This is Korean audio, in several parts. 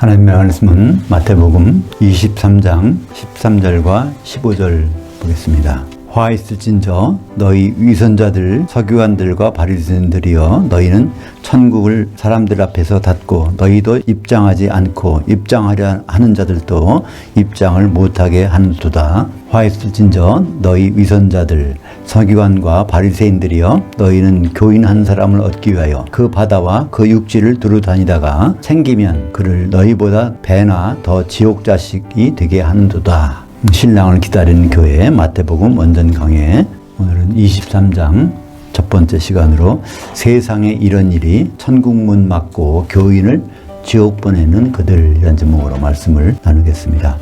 하나님의 말씀은 마태복음 23장 13절과 15절 보겠습니다. 화 있을진저 너희 위선자들 서기관들과 바리새인들이여 너희는 천국을 사람들 앞에서 닫고 너희도 입장하지 않고 입장하려 하는 자들도 입장을 못하게 하는도다. 화 있을진저 너희 위선자들 서기관과 바리새인들이여 너희는 교인 한 사람을 얻기 위하여 그 바다와 그 육지를 두루 다니다가 생기면 그를 너희보다 배나 더 지옥 자식이 되게 하는도다. 신랑을 기다리는 교회 마태복음 원전 강해, 오늘은 23장 첫 번째 시간으로 세상에 이런 일이 천국문 막고 교인을 지옥 보내는 그들이라는 제목으로 말씀을 나누겠습니다.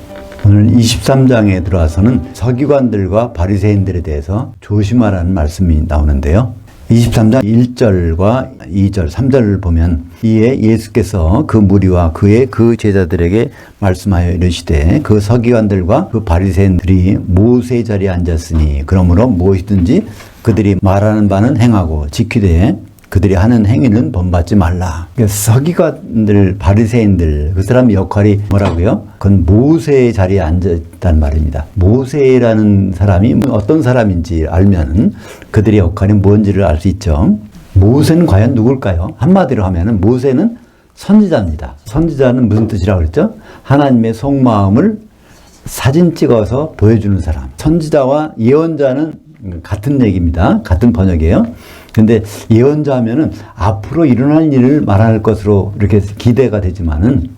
오늘 23장에 들어와서는 서기관들과 바리새인들에 대해서 조심하라는 말씀이 나오는데요. 23장 1절과 2절, 3절을 보면 이에 예수께서 그 무리와 그의 그 제자들에게 말씀하여 이르시되 그 서기관들과 그 바리새인들이 모세의 자리에 앉았으니 그러므로 무엇이든지 그들이 말하는 바는 행하고 지키되 그들이 하는 행위는 본받지 말라. 그러니까 서기관들, 바리새인들 그 사람의 역할이 뭐라고요? 그건 모세의 자리에 앉았다는 말입니다. 모세라는 사람이 어떤 사람인지 알면 그들의 역할이 뭔지를 알 수 있죠. 모세는 과연 누굴까요? 한마디로 하면은 모세는 선지자입니다. 선지자는 무슨 뜻이라고 그랬죠? 하나님의 속마음을 사진 찍어서 보여주는 사람. 선지자와 예언자는 같은 얘기입니다. 같은 번역이에요. 근데 예언자 하면은 앞으로 일어날 일을 말할 것으로 이렇게 기대가 되지만은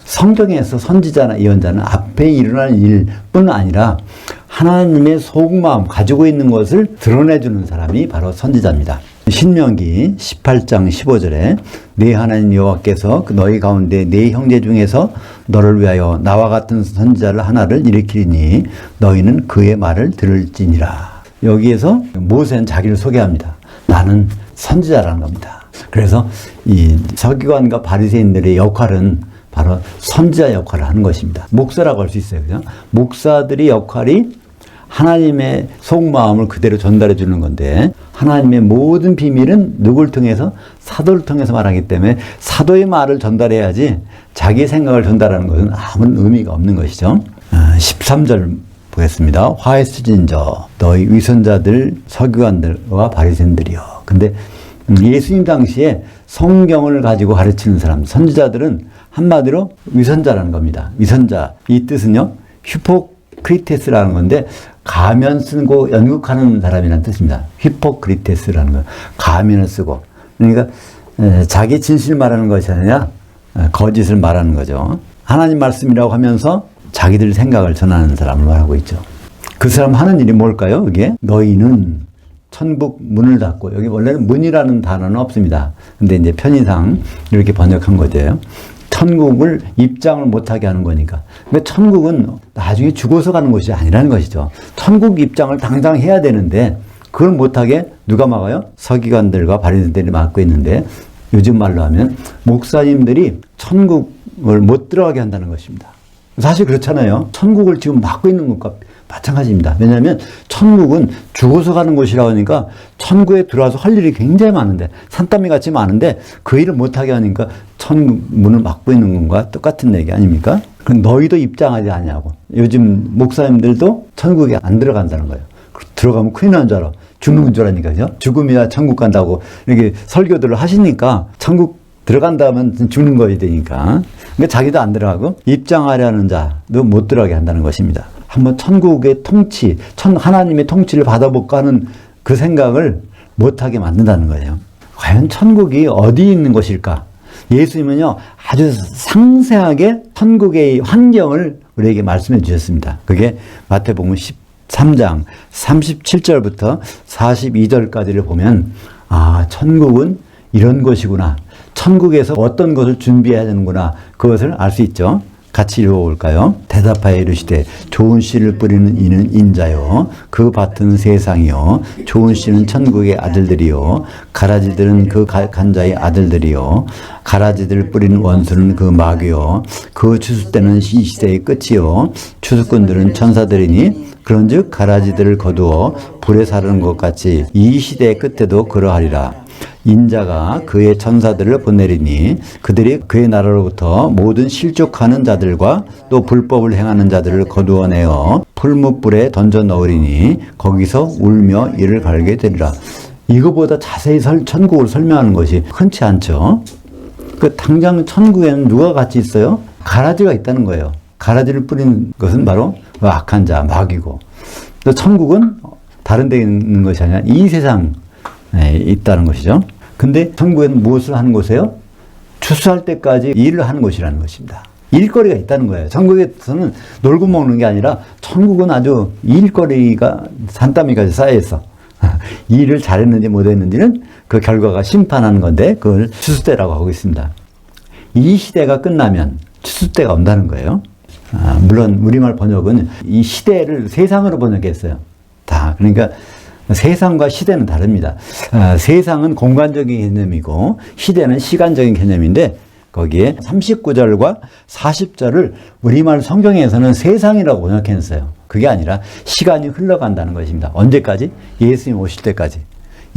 성경에서 선지자나 예언자는 앞에 일어날 일뿐 아니라 하나님의 속마음 가지고 있는 것을 드러내주는 사람이 바로 선지자입니다. 신명기 18장 15절에 네 하나님 여호와께서 너희 가운데 네 형제 중에서 너를 위하여 나와 같은 선지자를 하나를 일으키리니 너희는 그의 말을 들을지니라. 여기에서 모세는 자기를 소개합니다. 나는 선지자라는 겁니다. 그래서 이 서기관과 바리새인들의 역할은 바로 선지자 역할을 하는 것입니다. 목사라고 할 수 있어요. 그죠? 목사들의 역할이 하나님의 속마음을 그대로 전달해 주는 건데 하나님의 모든 비밀은 누굴 통해서? 사도를 통해서 말하기 때문에 사도의 말을 전달해야지 자기 생각을 전달하는 것은 아무런 의미가 없는 것이죠. 13절 보겠습니다. 화했을진저 너희 위선자들 서기관들과 바리새인들이여. 근데 예수님 당시에 성경을 가지고 가르치는 사람, 선지자들은 한마디로 위선자라는 겁니다. 위선자, 이 뜻은요 히포크리테스라는 건데 가면 쓰고 연극하는 사람이라는 뜻입니다. 히포크리테스라는 거, 가면을 쓰고, 그러니까 자기 진실을 말하는 것이 아니라 거짓을 말하는 거죠. 하나님 말씀이라고 하면서 자기들 생각을 전하는 사람을 말하고 있죠. 그 사람 하는 일이 뭘까요? 이게 너희는 천국 문을 닫고, 여기 원래는 문이라는 단어는 없습니다. 근데 이제 편의상 이렇게 번역한 거죠. 천국을 입장을 못하게 하는 거니까. 그러니까 천국은 나중에 죽어서 가는 것이 아니라는 것이죠. 천국 입장을 당장 해야 되는데 그걸 못하게 누가 막아요? 서기관들과 바리새인들이 막고 있는데 요즘 말로 하면 목사님들이 천국을 못 들어가게 한다는 것입니다. 사실 그렇잖아요. 천국을 지금 막고 있는 것과 마찬가지입니다. 왜냐하면 천국은 죽어서 가는 곳이라고 하니까 천국에 들어와서 할 일이 굉장히 많은데 산더미 같이 많은데 그 일을 못하게 하니까 천국 문을 막고 있는 것과 똑같은 얘기 아닙니까? 그럼 너희도 입장하지 않냐고. 요즘 목사님들도 천국에 안 들어간다는 거예요. 들어가면 큰일 나는 줄 알아. 죽는 줄 아니까요. 죽음이야 천국 간다고 이렇게 설교들을 하시니까 천국 들어간다면 죽는 거야 되니까. 그러니까 자기도 안 들어가고 입장하려는 자도 못 들어가게 한다는 것입니다. 한번 천국의 통치, 하나님의 통치를 받아볼까 하는 그 생각을 못하게 만든다는 거예요. 과연 천국이 어디 있는 것일까? 예수님은요, 아주 상세하게 천국의 환경을 우리에게 말씀해 주셨습니다. 그게 마태복음 13장 37절부터 42절까지를 보면, 아, 천국은 이런 것이구나. 천국에서 어떤 것을 준비해야 되는구나. 그것을 알 수 있죠. 같이 읽어볼까요? 대답하여 이르시되 좋은 씨를 뿌리는 이는 인자요 그 밭은 세상이요 좋은 씨는 천국의 아들들이요 가라지들은 그 간자의 아들들이요 가라지들 뿌리는 원수는 그 마귀요 그 추수 때는 이 시대의 끝이요 추수꾼들은 천사들이니 그런즉 가라지들을 거두어 불에 사르는 것 같이 이 시대의 끝에도 그러하리라. 인자가 그의 천사들을 보내리니 그들이 그의 나라로부터 모든 실족하는 자들과 또 불법을 행하는 자들을 거두어내어 풀무불에 던져 넣으리니 거기서 울며 이를 갈게 되리라. 이거보다 자세히 천국을 설명하는 것이 흔치 않죠. 그 당장 천국에는 누가 같이 있어요? 가라지가 있다는 거예요. 가라지를 뿌리는 것은 바로 악한 자, 마귀고, 또 천국은 다른 데 있는 것이 아니라 이 세상에 있다는 것이죠. 근데 천국에는 무엇을 하는 곳이에요? 추수할 때까지 일을 하는 곳이라는 것입니다. 일거리가 있다는 거예요. 천국에서는 놀고 먹는 게 아니라 천국은 아주 일거리가 산더미까지 쌓여있어. 일을 잘했는지 못했는지는 그 결과가 심판하는 건데 그걸 추수 때라고 하고 있습니다. 이 시대가 끝나면 추수 때가 온다는 거예요. 물론 우리말 번역은 이 시대를 세상으로 번역했어요. 다. 그러니까 세상과 시대는 다릅니다. 세상은 공간적인 개념이고 시대는 시간적인 개념인데 거기에 39절과 40절을 우리말 성경에서는 세상이라고 번역했어요. 그게 아니라 시간이 흘러간다는 것입니다. 언제까지? 예수님 오실 때까지.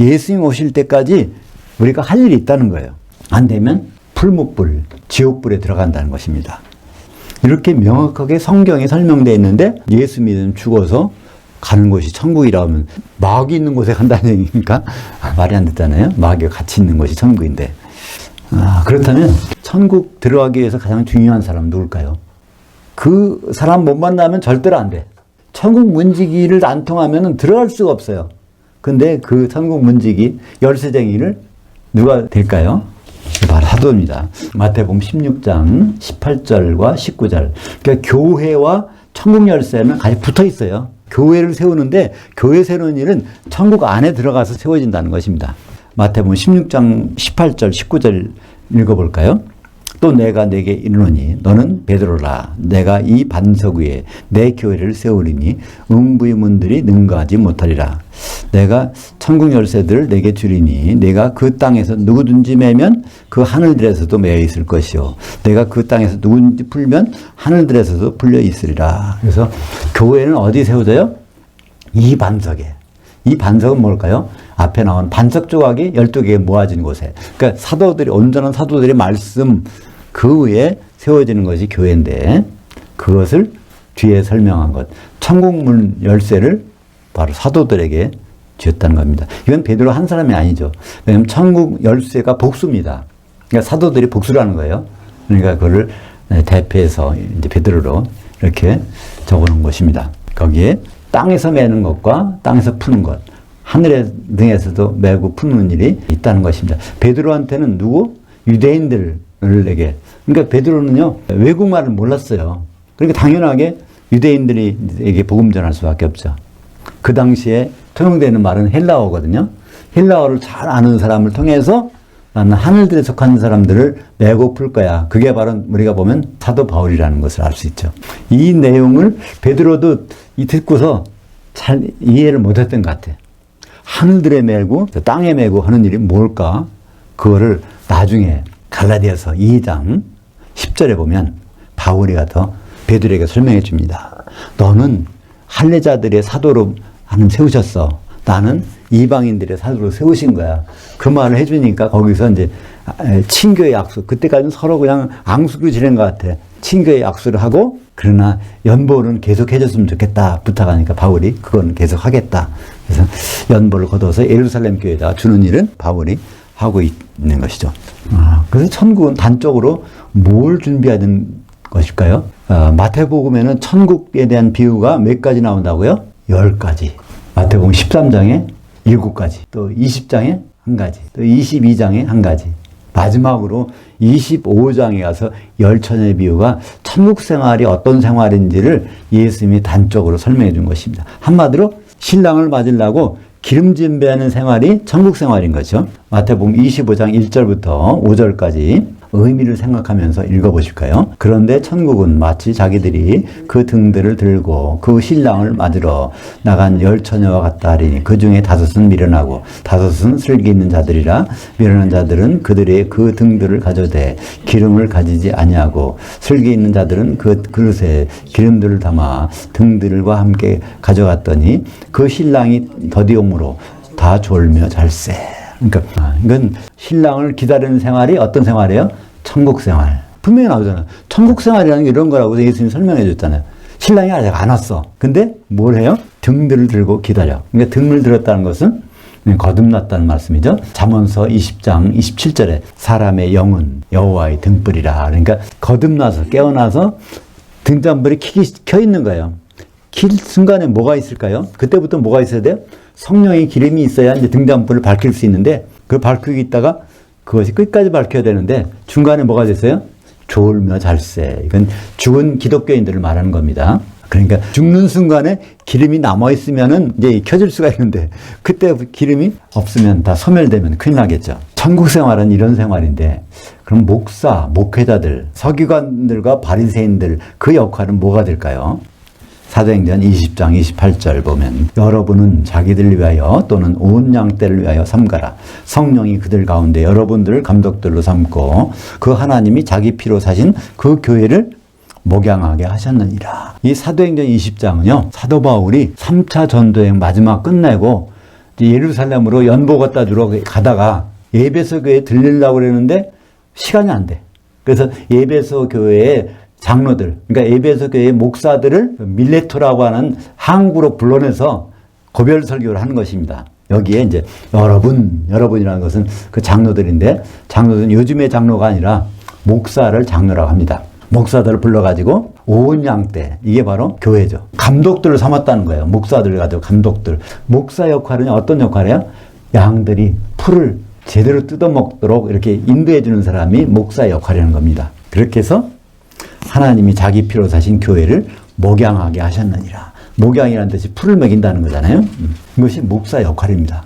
예수님 오실 때까지 우리가 할 일이 있다는 거예요. 안 되면 풀무불, 지옥불에 들어간다는 것입니다. 이렇게 명확하게 성경에 설명되어 있는데 예수 믿으면 죽어서 가는 곳이 천국이라 하면 마귀 있는 곳에 간다는 얘기니까 말이 안 됐잖아요. 마귀가 같이 있는 곳이 천국인데. 그렇다면 천국 들어가기 위해서 가장 중요한 사람은 누굴까요? 그 사람 못 만나면 절대로 안 돼. 천국 문지기를 안 통하면 들어갈 수가 없어요. 근데 그 천국 문지기 열쇠쟁이를 누가 될까요? 바로 사도입니다. 마태복음 16장 18절과 19절. 그러니까 교회와 천국 열쇠는 같이 붙어 있어요. 교회를 세우는데 교회 세우는 일은 천국 안에 들어가서 세워진다는 것입니다. 마태복음 16장 18절 19절 읽어볼까요? 또 내가 네게 이르노니 너는 베드로라. 내가 이 반석 위에 내 교회를 세우리니 음부의 문들이 능가하지 못하리라. 내가 천국 열쇠들을 내게 주리니 내가 그 땅에서 누구든지 매면 그 하늘들에서도 매여 있을 것이요 내가 그 땅에서 누구든지 풀면 하늘들에서도 풀려 있으리라. 그래서 교회는 어디 세워져요? 이 반석에. 이 반석은 뭘까요? 앞에 나온 반석 조각이 12개에 모아진 곳에. 그러니까 사도들이, 온전한 사도들의 말씀 그 위에 세워지는 것이 교회인데 그것을 뒤에 설명한 것. 천국문 열쇠를 바로 사도들에게 주었다는 겁니다. 이건 베드로 한 사람이 아니죠. 왜냐하면 천국 열쇠가 복수입니다. 그러니까 사도들이 복수를 하는 거예요. 그러니까 그거를 대표해서 이제 베드로로 이렇게 적어 놓은 것입니다. 거기에 땅에서 매는 것과 땅에서 푸는 것, 하늘의 등에서도 매고 푸는 일이 있다는 것입니다. 베드로한테는 누구? 유대인들에게. 그러니까 베드로는요, 외국말을 몰랐어요. 그러니까 당연하게 유대인들에게 복음 전할 수밖에 없죠. 그 당시에 통용되는 말은 헬라어거든요. 헬라어를 잘 아는 사람을 통해서 나는 하늘들에 속한 사람들을 매고 풀 거야. 그게 바로 우리가 보면 사도 바울이라는 것을 알 수 있죠. 이 내용을 베드로도 듣고서 잘 이해를 못했던 것 같아. 하늘들에 매고 땅에 매고 하는 일이 뭘까? 그거를 나중에 갈라디아서 2장 10절에 보면 바울이 가서 베드로에게 설명해 줍니다. 너는 할례자들의 사도로 하나님 세우셨어. 나는 이방인들의 사도로 세우신 거야. 그 말을 해주니까 거기서 이제 친교의 약속. 그때까지는 서로 그냥 앙숙으로 지낸 것 같아. 친교의 약속을 하고 그러나 연보는 계속 해줬으면 좋겠다 부탁하니까 바울이 그건 계속 하겠다. 그래서 연보를 거둬서 예루살렘 교회에다 주는 일은 바울이 하고 있는 것이죠. 그래서 천국은 단적으로 뭘 준비하는 것일까요? 마태복음에는 천국에 대한 비유가 몇 가지 나온다고요? 10가지. 마태복음 13장에 7가지, 또 20장에 1가지, 또 22장에 1가지. 마지막으로 25장에 가서 열처녀의 비유가 천국 생활이 어떤 생활인지를 예수님이 단적으로 설명해 준 것입니다. 한마디로 신랑을 맞으려고 기름진 배하는 생활이 천국 생활인 거죠. 마태복음 25장 1절부터 5절까지 의미를 생각하면서 읽어보실까요? 그런데 천국은 마치 자기들이 그 등들을 들고 그 신랑을 맞으러 나간 열 처녀와 같다 하리니 그 중에 5은 미련하고 5은 슬기 있는 자들이라. 미련한 자들은 그들의 그 등들을 가져대 기름을 가지지 아니하고 슬기 있는 자들은 그 그릇에 기름들을 담아 등들과 함께 가져갔더니 그 신랑이 더디옴으로 다 졸며 잘세. 그러니까 이건 신랑을 기다리는 생활이 어떤 생활이에요? 천국 생활. 분명히 나오잖아요. 천국 생활이라는 게 이런 거라고 예수님이 설명해 줬잖아요. 신랑이 아직 안 왔어. 근데 뭘 해요? 등들을 들고 기다려. 그러니까 등을 들었다는 것은 거듭났다는 말씀이죠. 잠언서 20장 27절에 사람의 영은 여호와의 등불이라. 그러니까 거듭나서 깨어나서 등잔불이 켜 있는 거예요. 킬 순간에 뭐가 있을까요? 그때부터 뭐가 있어야 돼요? 성령의 기름이 있어야 이제 등잔불을 밝힐 수 있는데 그걸 밝히고 있다가 그것이 끝까지 밝혀야 되는데 중간에 뭐가 됐어요? 졸며 잘세. 이건 죽은 기독교인들을 말하는 겁니다. 그러니까 죽는 순간에 기름이 남아있으면은 이제 켜질 수가 있는데 그때 기름이 없으면 다 소멸되면 큰일 나겠죠. 천국 생활은 이런 생활인데 그럼 목사, 목회자들, 서기관들과 바리새인들 그 역할은 뭐가 될까요? 사도행전 20장 28절 보면 여러분은 자기들 위하여 또는 온 양떼를 위하여 삼가라. 성령이 그들 가운데 여러분들을 감독들로 삼고 그 하나님이 자기 피로 사신 그 교회를 목양하게 하셨느니라. 이 사도행전 20장은요. 사도 바울이 3차 전도행 마지막 끝내고 예루살렘으로 연보 갖다 주러 가다가 에베소 교회에 들리려고 그랬는데 시간이 안 돼. 그래서 에베소 교회에 장로들, 그러니까 에베소 교회의 목사들을 밀레토라고 하는 항구로 불러내서 고별 설교를 하는 것입니다. 여기에 이제 여러분이라는 것은 그 장로들인데 장로들은 요즘의 장로가 아니라 목사를 장로라고 합니다. 목사들을 불러가지고 온 양떼, 이게 바로 교회죠. 감독들을 삼았다는 거예요. 목사들을 가지고 감독들. 목사 역할은 어떤 역할이에요? 양들이 풀을 제대로 뜯어먹도록 이렇게 인도해 주는 사람이 목사 역할이라는 겁니다. 그렇게 해서 하나님이 자기 피로 사신 교회를 목양하게 하셨느니라. 목양이라는 뜻이 풀을 먹인다는 거잖아요. 이것이 목사 역할입니다.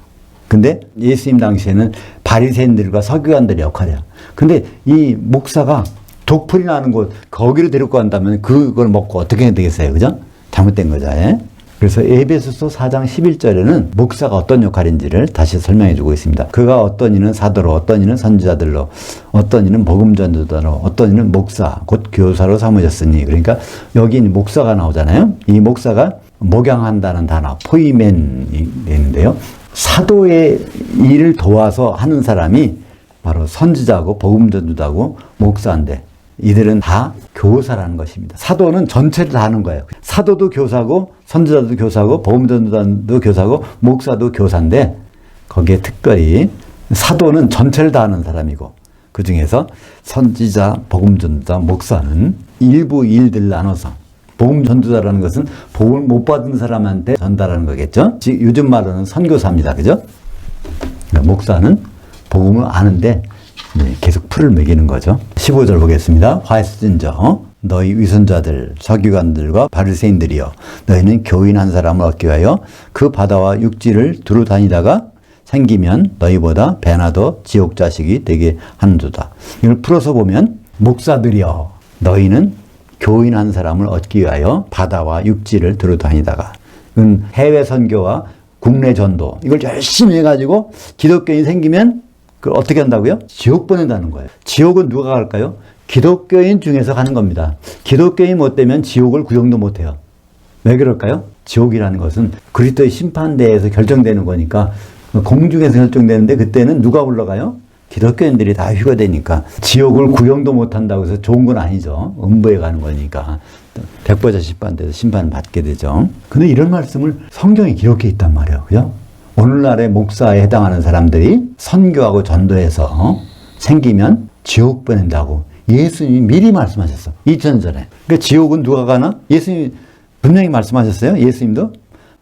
근데 예수님 당시에는 바리새인들과 서기관들의 역할이에요. 근데 이 목사가 독풀이 나는 곳 거기로 데리고 간다면 그걸 먹고 어떻게 해야 되겠어요? 그죠? 잘못된 거죠. 예? 그래서 에베소서 4장 11절에는 목사가 어떤 역할인지를 다시 설명해 주고 있습니다. 그가 어떤 이는 사도로, 어떤 이는 선지자들로, 어떤 이는 복음 전도자로, 어떤 이는 목사, 곧 교사로 삼으셨으니. 그러니까 여기 목사가 나오잖아요. 이 목사가 목양한다는 단어, 포이멘이 되는데요. 사도의 일을 도와서 하는 사람이 바로 선지자고 복음 전도자고 목사인데 이들은 다 교사라는 것입니다. 사도는 전체를 다 하는 거예요. 사도도 교사고 선지자도 교사고 복음 전도자도 교사고 목사도 교사인데 거기에 특별히 사도는 전체를 다 하는 사람이고 그 중에서 선지자, 복음 전도자, 목사는 일부 일들 나눠서 복음 전도자라는 것은 복음을 못 받은 사람한테 전달하는 거겠죠. 요즘 말로는 선교사입니다. 그죠? 그러니까 목사는 복음을 아는데 계속 풀을 먹이는 거죠. 15절 보겠습니다. 화 있을진저 너희 위선자들 서기관들과 바리새인들이여 너희는 교인 한 사람을 얻기 위하여 그 바다와 육지를 두루 다니다가 생기면 너희보다 배나 더 지옥 자식이 되게 하는도다. 이걸 풀어서 보면 목사들이여 너희는 교인 한 사람을 얻기 위하여 바다와 육지를 두루 다니다가 해외 선교와 국내 전도 이걸 열심히 해가지고 기독교인이 생기면 그걸 어떻게 한다고요? 지옥 보낸다는 거예요. 지옥은 누가 갈까요? 기독교인 중에서 가는 겁니다. 기독교인 못 되면 지옥을 구경도 못 해요. 왜 그럴까요? 지옥이라는 것은 그리스도의 심판대에서 결정되는 거니까 공중에서 결정되는데 그때는 누가 올라가요? 기독교인들이 다 휴가되니까 지옥을 구경도 못 한다고 해서 좋은 건 아니죠. 음부에 가는 거니까. 백보자 심판대에서 심판을 받게 되죠. 근데 이런 말씀을 성경에 기록해 있단 말이에요. 그죠? 오늘날의 목사에 해당하는 사람들이 선교하고 전도해서 생기면 지옥 보낸다고 예수님이 미리 말씀하셨어. 2000년 전에. 그러니까 지옥은 누가 가나? 예수님이 분명히 말씀하셨어요. 예수님도.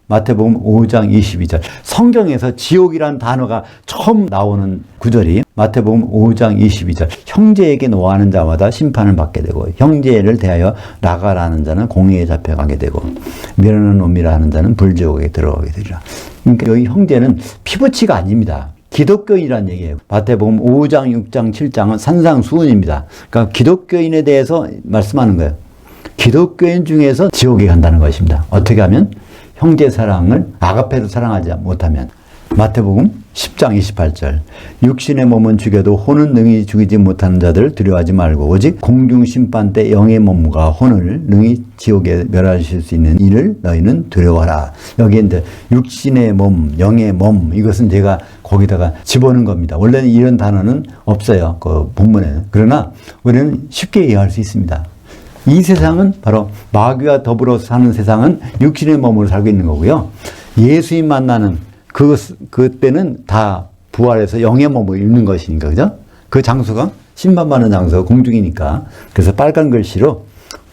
마태복음 5장 22절. 성경에서 지옥이라는 단어가 처음 나오는 구절이 마태복음 5장 22절. 형제에게 노하는 자마다 심판을 받게 되고 형제를 대하여 나가라는 자는 공의에 잡혀가게 되고 미련한 놈이라 하는 자는 불지옥에 들어가게 되리라. 그러니까 여기 형제는 피부치가 아닙니다. 기독교인이라는 얘기예요. 마태복음 5장, 6장, 7장은 산상수훈입니다. 그러니까 기독교인에 대해서 말씀하는 거예요. 기독교인 중에서 지옥에 간다는 것입니다. 어떻게 하면? 형제 사랑을 아가페로 사랑하지 못하면 마태복음 10장 28절 육신의 몸은 죽여도 혼은 능히 죽이지 못하는 자들 두려워하지 말고 오직 공중심판 때 영의 몸과 혼을 능히 지옥에 멸하실 수 있는 이를 너희는 두려워하라. 여기에 이제 육신의 몸, 영의 몸 이것은 제가 거기다가 집어넣은 겁니다. 원래는 이런 단어는 없어요. 그 본문에는. 그러나 우리는 쉽게 이해할 수 있습니다. 이 세상은 바로 마귀와 더불어 사는 세상은 육신의 몸으로 살고 있는 거고요. 예수님 만나는 그때는 다 부활해서 영의 몸을 입는 것이니까, 그죠? 그 장소가 심판받는 장소가 공중이니까. 그래서 빨간 글씨로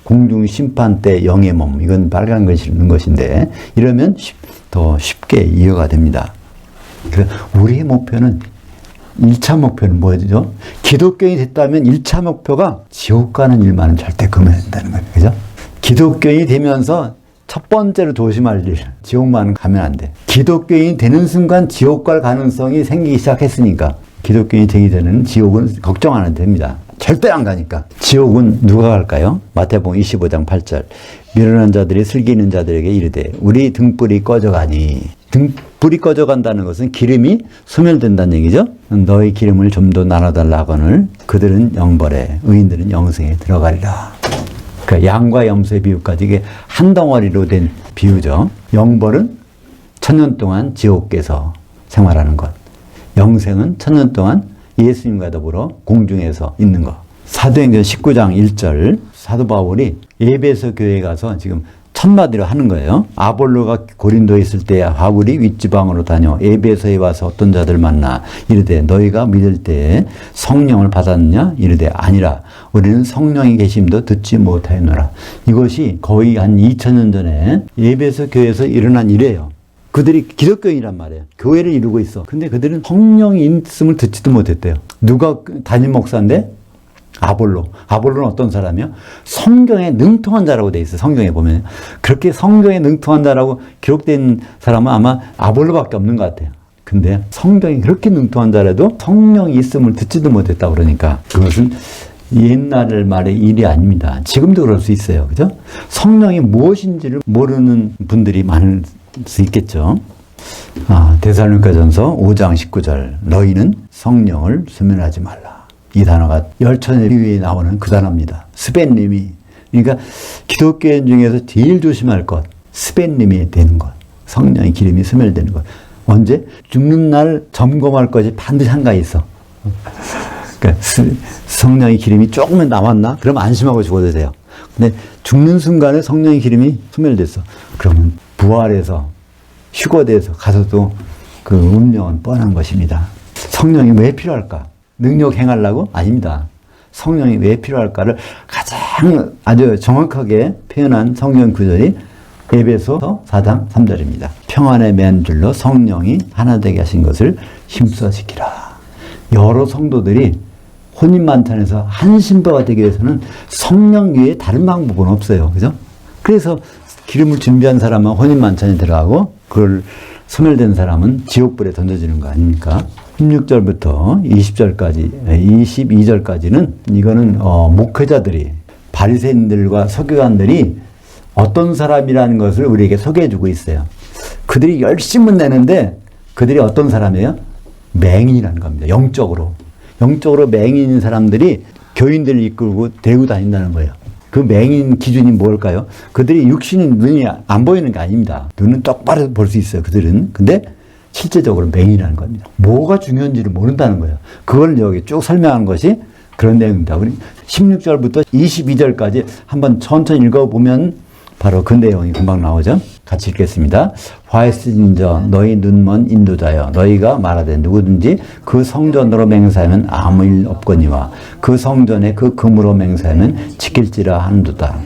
공중 심판 때 영의 몸, 이건 빨간 글씨로 넣는 것인데, 이러면 더 쉽게 이해가 됩니다. 그래서 우리의 목표는 1차 목표는 뭐죠? 기독교인이 됐다면 1차 목표가 지옥 가는 일만은 절대 금해야 된다는 거예요. 그죠? 기독교인이 되면서 첫 번째로 조심할 일, 지옥만 가면 안 돼. 기독교인이 되는 순간 지옥 갈 가능성이 생기기 시작했으니까 기독교인이 되기 전에는 지옥은 걱정 안 해도 됩니다. 절대 안 가니까. 지옥은 누가 갈까요? 마태복음 25장 8절 미련한 자들이 슬기는 자들에게 이르되 우리 등불이 꺼져가니. 등불이 꺼져간다는 것은 기름이 소멸된다는 얘기죠. 너희 기름을 좀 더 나눠달라 하거늘 그들은 영벌에 의인들은 영생에 들어가리라. 그러니까 양과 염소의 비유까지 이게 한 덩어리로 된 비유죠. 영벌은 1000년 동안 지옥에서 생활하는 것. 영생은 1000년 동안 예수님과 더불어 공중에서 있는 것. 사도행전 19장 1절 사도 바울이 에베소 교회에 가서 지금 첫마디로 하는 거예요. 아볼로가 고린도에 있을 때 바울이 윗지방으로 다녀 에베소에 와서 어떤 자들 만나 이르되 너희가 믿을 때에 성령을 받았느냐? 이르되 아니라 우리는 성령이 계심도 듣지 못하였노라. 이것이 거의 한 2000년 전에 에베소 교회에서 일어난 일이에요. 그들이 기독교인이란 말이에요. 교회를 이루고 있어. 근데 그들은 성령이 있음을 듣지도 못했대요. 누가 담임 목사인데? 아볼로는 어떤 사람이요? 성경에 능통한 자라고 돼 있어요. 성경에 보면. 그렇게 성경에 능통한 자라고 기록된 사람은 아마 아볼로밖에 없는 것 같아요. 근데 성경이 그렇게 능통한 자라도 성령이 있음을 듣지도 못했다 그러니까 그것은 옛날 말의 일이 아닙니다. 지금도 그럴 수 있어요. 그죠? 성령이 무엇인지를 모르는 분들이 많을 수 있겠죠. 데살로니가전서 5장 19절 너희는 성령을 소멸하지 말라. 이 단어가 열천의 비유에 나오는 그 단어입니다. 스벤님이. 그러니까 기독교인 중에서 제일 조심할 것, 스벤님이 되는 것. 성령의 기름이 소멸되는 것. 언제? 죽는 날 점검할 것이 반드시 한 가지 있어. 그러니까 성령의 기름이 조금은 남았나? 그럼 안심하고 죽어도 돼요. 근데 죽는 순간에 성령의 기름이 소멸됐어. 그러면 부활해서 휴거돼서 가서도 그 운명은 뻔한 것입니다. 성령이 왜 필요할까? 능력 행하려고? 아닙니다. 성령이 왜 필요할까를 가장 아주 정확하게 표현한 성경 구절이 에베소 4장 3절입니다. 평안의 맨줄로 성령이 하나 되게 하신 것을 힘써시키라. 여러 성도들이 혼인만찬에서 한 신부가 되기 위해서는 성령 외에 다른 방법은 없어요. 그죠? 그래서 기름을 준비한 사람은 혼인만찬에 들어가고 그걸 소멸된 사람은 지옥불에 던져지는 거 아닙니까? 16절부터 22절까지는 이거는 목회자들이 바리새인들과 서기관들이 어떤 사람이라는 것을 우리에게 소개해주고 있어요. 그들이 열심은 내는데 그들이 어떤 사람이에요? 맹인이라는 겁니다. 영적으로 맹인인 사람들이 교인들을 이끌고 데리고 다닌다는 거예요. 그 맹인 기준이 뭘까요? 그들이 육신이 눈이 안 보이는 게 아닙니다. 눈은 똑바로 볼 수 있어요. 그들은. 근데 실제적으로 맹인이라는 겁니다. 뭐가 중요한지를 모른다는 거예요. 그걸 여기 쭉 설명하는 것이 그런 내용입니다. 우리 16절부터 22절까지 한번 천천히 읽어보면 바로 그 내용이 금방 나오죠. 같이 읽겠습니다. 화 있으신 자 너희 눈먼 인도자여 너희가 말하되 누구든지 그 성전으로 맹세하면 아무 일 없거니와 그 성전에 그 금으로 맹세하면 지킬지라 하는도다.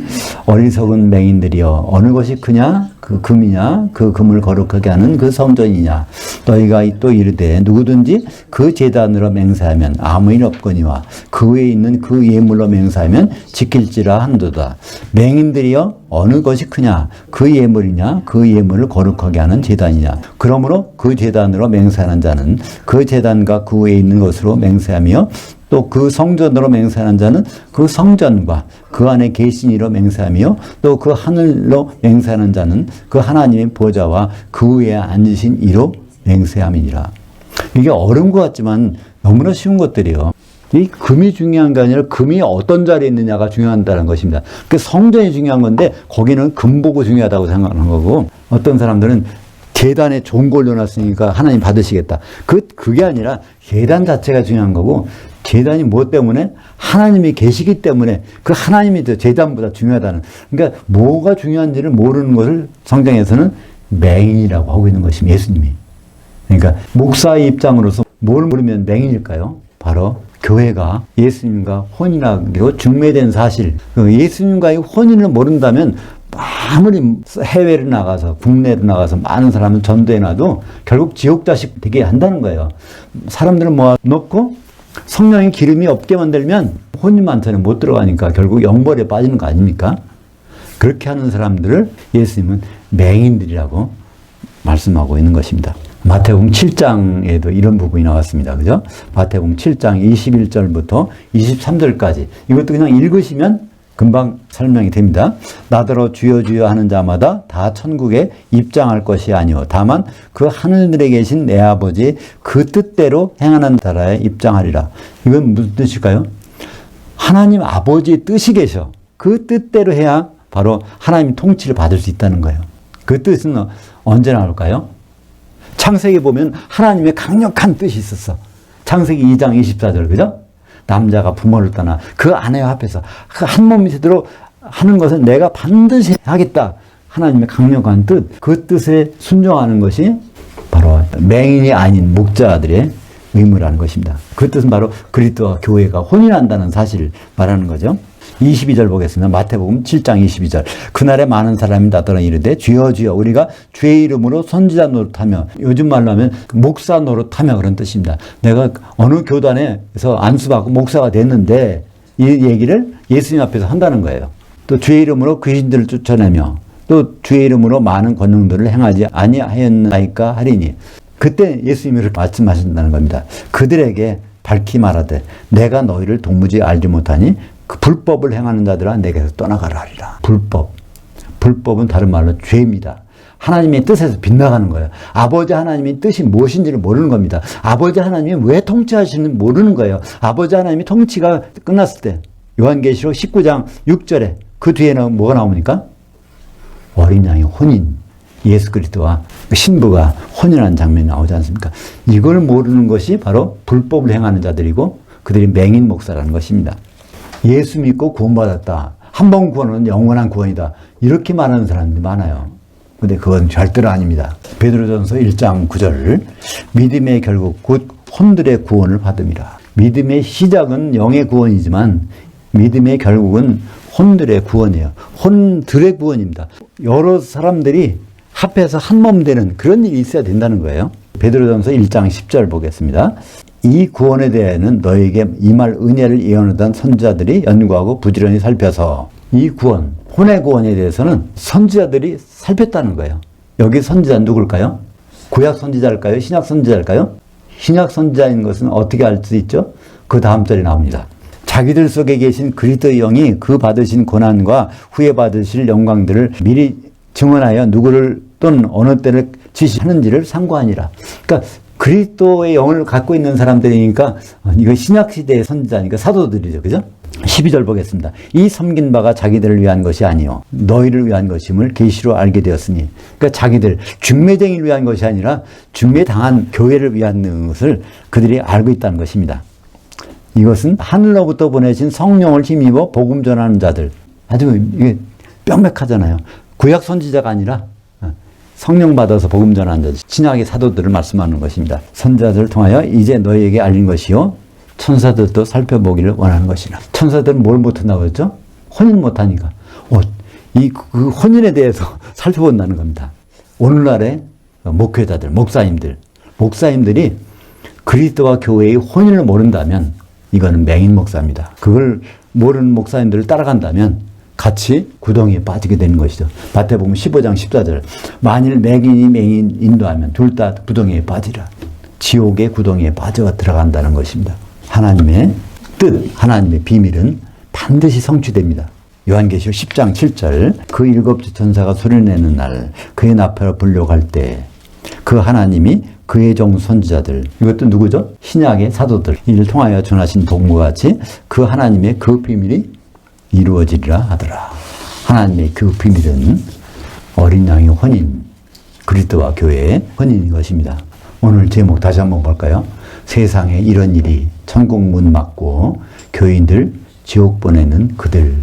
어리석은 맹인들이여 어느 것이 크냐? 그 금이냐? 그 금을 거룩하게 하는 그 성전이냐? 너희가 또 이르되 누구든지 그 제단으로 맹세하면 아무 일 없거니와 그 외에 있는 그 예물로 맹세하면 지킬지라 하는도다. 맹인들이여 어느 것이 크냐? 그 예물이냐? 그 예물을 거룩하게 하는 제단이냐? 그러므로 그 제단으로 맹세하는 자는 그 제단과 그 외에 있는 것으로 맹세하며 또 그 성전으로 맹세하는 자는 그 성전과 그 안에 계신 이로 맹세하며 또 그 하늘로 맹세하는 자는 그 하나님의 보좌와 그 위에 앉으신 이로 맹세함이니라. 이게 어려운 것 같지만 너무나 쉬운 것들이요. 이 금이 중요한 게 아니라 금이 어떤 자리에 있느냐가 중요하다는 것입니다. 그 성전이 중요한 건데 거기는 금보고 중요하다고 생각하는 거고, 어떤 사람들은 계단에 좋은 걸 넣어놨으니까 하나님 받으시겠다. 그게 아니라 계단 자체가 중요한 거고, 계단이 무엇 때문에? 하나님이 계시기 때문에 그 하나님이 더 계단보다 중요하다는. 그러니까 뭐가 중요한지를 모르는 것을 성경에서는 맹인이라고 하고 있는 것입니다. 예수님이. 그러니까 목사의 입장으로서 뭘 모르면 맹인일까요? 바로 교회가 예수님과 혼인하기로 중매된 사실. 예수님과의 혼인을 모른다면 아무리 해외로 나가서 국내로 나가서 많은 사람을 전도해놔도 결국 지옥 자식 되게 한다는 거예요. 사람들을 모아놓고 성령의 기름이 없게 만들면 혼인만찬에 못 들어가니까 결국 영벌에 빠지는 거 아닙니까? 그렇게 하는 사람들을 예수님은 맹인들이라고 말씀하고 있는 것입니다. 마태복음 7장에도 이런 부분이 나왔습니다. 그죠? 마태복음 7장 21절부터 23절까지. 이것도 그냥 읽으시면 금방 설명이 됩니다. 나더러 주여 주여 하는 자마다 다 천국에 입장할 것이 아니오. 다만 그 하늘들에 계신 내 아버지 그 뜻대로 행하는 나라에 입장하리라. 이건 무슨 뜻일까요? 하나님 아버지의 뜻이 계셔. 그 뜻대로 해야 바로 하나님 통치를 받을 수 있다는 거예요. 그 뜻은 언제 나올까요? 창세기 보면 하나님의 강력한 뜻이 있었어. 창세기 2장 24절, 그죠? 남자가 부모를 떠나 그 아내와 합해서 그 한 몸이 되도록 하는 것은 내가 반드시 하겠다. 하나님의 강력한 뜻, 그 뜻에 순종하는 것이 바로 맹인이 아닌 목자들의 의무라는 것입니다. 그 뜻은 바로 그리스도와 교회가 혼인한다는 사실을 말하는 거죠. 22절 보겠습니다. 마태복음 7장 22절. 그날에 많은 사람이 나더러 이르되 주여 주여 우리가 주의 이름으로 선지자 노릇하며, 요즘 말로 하면 목사 노릇하며, 그런 뜻입니다. 내가 어느 교단에서 안수받고 목사가 됐는데 이 얘기를 예수님 앞에서 한다는 거예요. 또 주의 이름으로 귀신들을 쫓아내며 또 주의 이름으로 많은 권능들을 행하지 아니하였나이까 하리니. 그때 예수님이 말씀하신다는 겁니다. 그들에게 밝히 말하되 내가 너희를 도무지 알지 못하니 그 불법을 행하는 자들아 내게서 떠나가라 하리라. 불법은 다른 말로 죄입니다. 하나님의 뜻에서 빗나가는 거예요. 아버지 하나님의 뜻이 무엇인지를 모르는 겁니다. 아버지 하나님이 왜 통치하시는지 모르는 거예요. 아버지 하나님이 통치가 끝났을 때 요한계시록 19장 6절에 그 뒤에는 뭐가 나옵니까? 어린 양의 혼인, 예수 그리스도와 신부가 혼인하는 장면이 나오지 않습니까? 이걸 모르는 것이 바로 불법을 행하는 자들이고 그들이 맹인 목사라는 것입니다. 예수 믿고 구원받았다. 한 번 구원은 영원한 구원이다. 이렇게 말하는 사람들이 많아요. 근데 그건 절대로 아닙니다. 베드로전서 1장 9절. 믿음의 결국 곧 혼들의 구원을 받음이라. 믿음의 시작은 영의 구원이지만 믿음의 결국은 혼들의 구원이에요. 혼들의 구원입니다. 여러 사람들이 합해서 한 몸 되는 그런 일이 있어야 된다는 거예요. 베드로전서 1장 10절 보겠습니다. 이 구원에 대해는 너에게 임할 은혜를 예언하던 선지자들이 연구하고 부지런히 살펴서, 이 구원, 혼의 구원에 대해서는 선지자들이 살폈다는 거예요. 여기 선지자는 누굴까요? 구약 선지자일까요? 신약 선지자일까요? 신약 선지자인 것은 어떻게 알 수 있죠? 그 다음 절에 나옵니다. 자기들 속에 계신 그리스도의 영이 그 받으신 고난과 후에 받으실 영광들을 미리 증언하여 누구를 또는 어느 때를 지시하는지를 상고하니라. 그러니까 그리스도의 영을 갖고 있는 사람들이니까 이거 신약시대의 선지자니까 사도들이죠. 그죠? 12절 보겠습니다. 이 섬긴 바가 자기들을 위한 것이 아니요 너희를 위한 것임을 계시로 알게 되었으니. 그러니까 자기들 중매쟁이를 위한 것이 아니라 중매당한 교회를 위한 것을 그들이 알고 있다는 것입니다. 이것은 하늘로부터 보내신 성령을 힘입어 복음 전하는 자들. 아주 이게 뼈맥하잖아요. 구약 선지자가 아니라 성령 받아서 복음 전하는 자들, 신약의 사도들을 말씀하는 것입니다. 선지자들을 통하여 이제 너희에게 알린 것이요 천사들도 살펴보기를 원하는 것이라. 천사들은 뭘 못한다고 했죠? 혼인 못하니까. 그 혼인에 대해서 살펴본다는 겁니다. 오늘날의 목회자들, 목사님들이 그리스도와 교회의 혼인을 모른다면 이거는 맹인 목사입니다. 그걸 모르는 목사님들을 따라간다면 같이 구덩이에 빠지게 되는 것이죠. 마태복음 15장 14절. 만일 맹인 인도하면 둘 다 구덩이에 빠지라. 지옥의 구덩이에 빠져 들어간다는 것입니다. 하나님의 뜻, 하나님의 비밀은 반드시 성취됩니다. 요한계시록 10장 7절. 그 일곱 천사가 소리내는 날 그의 나팔을 불려갈 때 그 하나님이 그의 종 선지자들, 이것도 누구죠? 신약의 사도들, 이를 통하여 전하신 복음과 같이 그 하나님의 그 비밀이 이루어지리라 하더라. 하나님의 그 비밀은 어린 양의 혼인, 그리스도와 교회의 혼인인 것입니다. 오늘 제목 다시 한번 볼까요? 세상에 이런 일이 천국 문 막고 교인들 지옥 보내는 그들,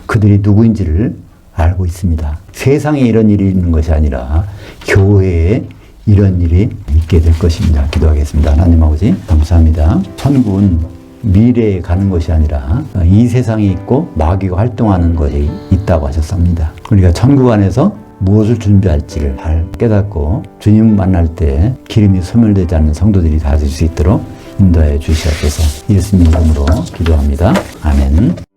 그들이 누구인지를 알고 있습니다. 세상에 이런 일이 있는 것이 아니라 교회에 이런 일이 있게 될 것입니다. 기도하겠습니다. 하나님 아버지 감사합니다. 천국은 미래에 가는 것이 아니라 이 세상에 있고 마귀가 활동하는 것이 있다고 하셨습니다. 우리가 천국 안에서 무엇을 준비할지를 잘 깨닫고 주님 만날 때 기름이 소멸되지 않는 성도들이 다 될 수 있도록 인도하여 주시옵소서. 예수님 이름으로 기도합니다. 아멘.